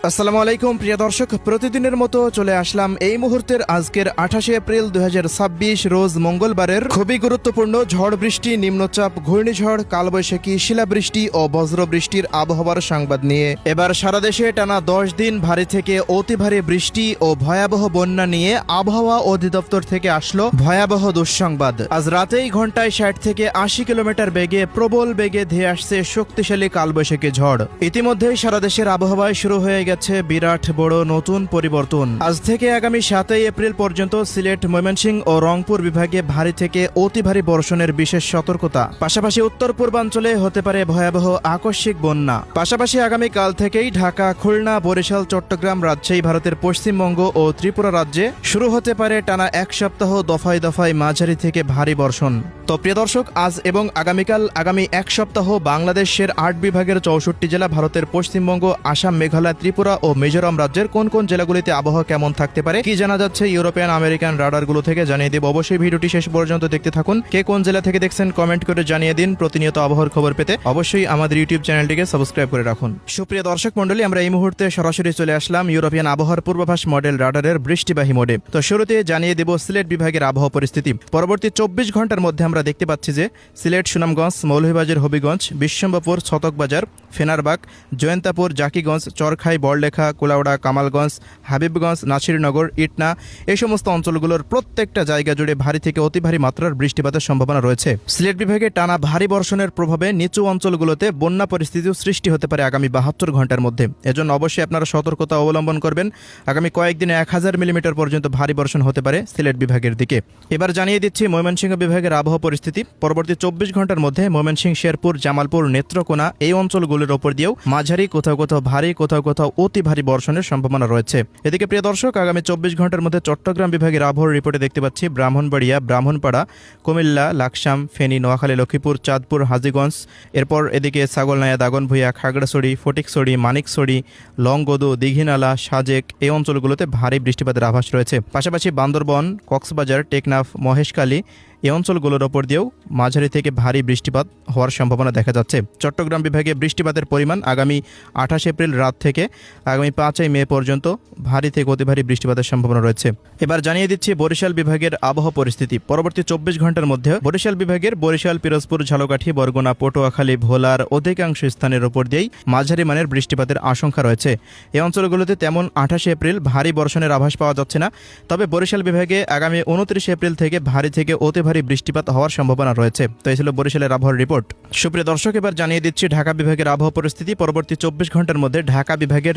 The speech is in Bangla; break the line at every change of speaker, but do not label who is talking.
আসসালামু আলাইকুম প্রিয় দর্শক, প্রতিদিনের মতো চলে আসলাম এই মুহূর্তের আজকের 28 এপ্রিল 2026 রোজ মঙ্গলবারের খুবই গুরুত্বপূর্ণ ঝড় বৃষ্টি, নিম্নচাপ, ঘূর্ণিঝড়, কালবৈশাখী, শিলাবৃষ্টি ও বজ্রবৃষ্টির আবহাওয়ার সংবাদ নিয়ে। এবার সারা দেশে টানা 10 দিন ভারী থেকে অতি ভারী বৃষ্টি ও ভয়াবহ বন্যা নিয়ে আবহাওয়া অধিদপ্তর থেকে আসলো ভয়াবহ দুঃসংবাদ। আজ রাতেই ঘন্টায় 60 থেকে 80 কিলোমিটার বেগে প্রবল বেগে ধেয়ে আসছে শক্তিশালী কালবৈশাখী ঝড়। ইতিমধ্যেই সারা দেশের আবহাওয়ায় শুরু হয়ে গেছে বিরাট বড় নতুন পরিবর্তন। আজ থেকে আগামী 7 এপ্রিল পর্যন্ত সিলেট, ময়মনসিংহ ও রংপুর বিভাগে ভারী থেকে অতি ভারী বর্ষণের বিশেষ সতর্কতা। পাশাপাশি উত্তর পূর্বাঞ্চলে হতে পারে ভয়াবহ আকস্মিক বন্যা। পাশাপাশি আগামীকাল থেকেই ঢাকা, খুলনা, বরিশাল, চট্টগ্রাম, রাজশাহী, ভারতের পশ্চিমবঙ্গ ও ত্রিপুরা রাজ্যে শুরু হতে পারে টানা এক সপ্তাহ দফায় দফায় মাঝারি থেকে ভারী বর্ষণ। তো প্রিয় দর্শক, আজ এবং আগামীকাল আগামী এক সপ্তাহ বাংলাদেশের 8 বিভাগের 64 জেলা, ভারতের পশ্চিমবঙ্গ, আসাম, মেঘালয়, ত্রিপুরা ও মিজোরাম রাজ্যের কোন কোন জেলাগুলিতে আবহাওয়া কেমন থাকতে পারে, কি জানা যাচ্ছে ইউরোপিয়ান আমেরিকান রাডারগুলো থেকে জানিয়ে দেব। অবশ্যই ভিডিওটি শেষ পর্যন্ত দেখতে থাকুন। কে কোন জেলা থেকে দেখছেন কমেন্ট করে জানিয়ে দিন। প্রতিনিয়ত আবহাওয়ার খবর পেতে অবশ্যই আমাদের ইউটিউব চ্যানেলটিকে সাবস্ক্রাইব করে রাখুন। সুপ্রিয় দর্শক মণ্ডলী, আমরা এই মুহূর্তে সরাসরি চলে আসলাম ইউরোপিয়ান আবহাওয়ার পূর্বাভাস মডেল রাডারের বৃষ্টিবাহী মোডে। তো শুরুতে জানিয়ে দেব সিলেট বিভাগের আবহাওয়া পরিস্থিতি। পরবর্তী 24 ঘন্টার মধ্যে আমরা দেখতে পাচ্ছি যে সিলেট, সুনামগঞ্জ, মৌলভীবাজার, হবিগঞ্জ, বিশ্বম্বরপুর, ছতকবাজার, ফেনারবাগ, জয়ন্তাপুর, জাকিগঞ্জ, চরখাই, বড়লেখা, কুলাউড়া, কামালগঞ্জ, হাবিবগঞ্জ, নাসিরনগর, ইটনা এই সমস্ত অঞ্চলগুলোর প্রত্যেকটা জায়গা জুড়ে ভারী থেকে অতি ভারী মাত্রার বৃষ্টিপাতের সম্ভাবনা রয়েছে। সিলেট বিভাগে টানা ভারী বর্ষণের প্রভাবে নিচু অঞ্চলগুলোতে বন্যা পরিস্থিতিও সৃষ্টি হতে পারে আগামী 72 ঘন্টার মধ্যে। এজন্য অবশ্যই আপনারা সতর্কতা অবলম্বন করবেন। আগামী কয়েকদিনে 1000 মিলিমিটার পর্যন্ত ভারী বর্ষণ হতে পারে সিলেট বিভাগের দিকে। এবার জানিয়ে দিচ্ছি ময়মনসিংহ বিভাগের আবহাওয়া পরিস্থিতি। পরবর্তী 24 ঘন্টার মধ্যে ময়মনসিংহ, শেরপুর, জামালপুর, নেত্রকোনা এই অঞ্চলগুলোর ওপর দিয়েও মাঝারি, কোথাও কোথাও ভারী, কোথাও কোথাও অতি ভারী বর্ষণের সম্ভাবনা রয়েছে। এদিকে প্রিয় দর্শক, আগামী 24 ঘন্টার মধ্যে চট্টগ্রাম বিভাগের আবহাওয়ার রিপোর্টে দেখতে পাচ্ছি ব্রাহ্মণবাড়িয়া, ব্রাহ্মণপাড়া, কুমিল্লা, লাকসাম, ফেনী, নোয়াখালী, লক্ষ্মীপুর, চাঁদপুর, হাজীগঞ্জ, এরপর এদিকে ছাগলনাইয়া, দাগনভূঞা, খাগড়াছড়ি, ফটিকছড়ি, মানিকছড়ি, লংগদু, দীঘিনালা, সাজেক এই অঞ্চলগুলোতে ভারী বৃষ্টিপাতের আভাস রয়েছে। পাশাপাশি বান্দরবন, কক্সবাজার, টেকনাফ, মহেশখালী এই অঞ্চলগুলোর ওপর দিয়েও মাঝারি থেকে ভারী বৃষ্টিপাত হওয়ার সম্ভাবনা দেখা যাচ্ছে। চট্টগ্রাম বিভাগে বৃষ্টিপাতের পরিমাণ আগামী 28 এপ্রিল রাত থেকে আগামী 5 মে পর্যন্ত ভারী থেকে অতি ভারী বৃষ্টিপাতের সম্ভাবনা রয়েছে। এবার জানিয়ে দিচ্ছি বরিশাল বিভাগের আবহাওয়া পরিস্থিতি। পরবর্তী 24 ঘন্টার মধ্যে বরিশাল বিভাগের বরিশাল, পিরোজপুর, ঝালকাঠি, বরগুনা, পটুয়াখালী, ভোলার অধিকাংশ স্থানের ওপর দিয়েই মাঝারি মানের বৃষ্টিপাতের আশঙ্কা রয়েছে। এই অঞ্চলগুলোতে তেমন 28 এপ্রিল ভারী বর্ষণের আভাস পাওয়া যাচ্ছে না। তবে বরিশাল বিভাগে আগামী 29 এপ্রিল থেকে ভারী থেকে অতি ভারী বৃষ্টিপাত হওয়ার সম্ভাবনা রয়েছে। তো এই ছিল বরিশালের আবহাওয়ার রিপোর্ট। সুপ্রিয় দর্শক, এবার জানিয়ে দিচ্ছি ঢাকা বিভাগের আবহাওয়া পরিস্থিতি। পরবর্তী 24 ঘন্টার মধ্যে ঢাকা বিভাগের